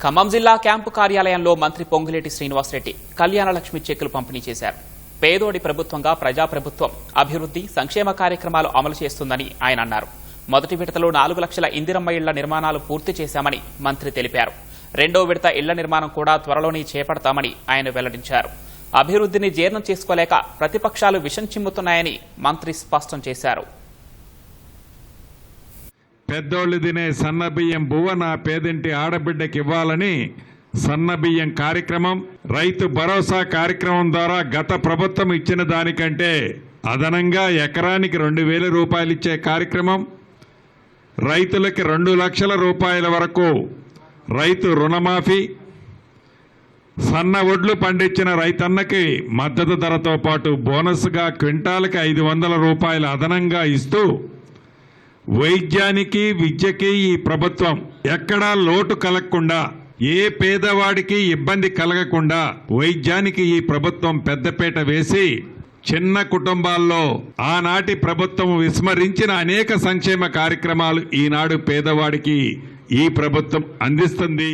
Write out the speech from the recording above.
ఖమ్మం జిల్లా క్యాంపు కార్యాలయంలో మంత్రి పొంగులేటి శ్రీనివాసరెడ్డి కళ్యాణలక్ష్మి చెక్కులు పంపిణీ చేశారు. పేదోడి ప్రభుత్వంగా ప్రజాప్రభుత్వం అభివృద్ధి సంక్షేమ కార్యక్రమాలు అమలు చేస్తుందని ఆయన అన్నారు. మొదటి విడతలో 4 లక్షల ఇందిరమ్మ ఇళ్ల నిర్మాణాలు పూర్తి చేశామని మంత్రి తెలిపారు. రెండో విడత ఇళ్ల నిర్మాణం కూడా త్వరలోనే చేపడతామని ఆయన వెల్లడించారు. అభివృద్ధిని జీర్ణం చేసుకోలేక ప్రతిపక్షాలు విషం చిమ్ముతున్నాయని మంత్రి స్పష్టం చేశారు. పెద్దోళ్ళు తినే సన్నబియ్యం బువ్వ నా పేదింటి ఆడబిడ్డకి ఇవ్వాలని సన్నబియ్యం కార్యక్రమం, రైతు భరోసా కార్యక్రమం ద్వారా గత ప్రభుత్వం ఇచ్చిన దానికంటే అదనంగా ఎకరానికి 2,000 రూపాయలు ఇచ్చే కార్యక్రమం, రైతులకి 2 లక్షల రూపాయల వరకు రైతు రుణమాఫీ, సన్న ఒడ్లు పండించిన రైతన్నకి మద్దతు ధరతో పాటు బోనస్గా క్వింటాల్కి 500 రూపాయలు అదనంగా ఇస్తూ వైద్యానికి విద్యకి ఈ ప్రభుత్వం ఎక్కడా లోటు కలగకుండా, ఏ పేదవాడికి ఇబ్బంది కలగకుండా వైద్యానికి ఈ ప్రభుత్వం పెద్దపీట వేసి చిన్న కుటుంబాల్లో ఆనాటి ప్రభుత్వం విస్మరించిన అనేక సంక్షేమ కార్యక్రమాలు ఈనాడు పేదవాడికి ఈ ప్రభుత్వం అందిస్తుంది.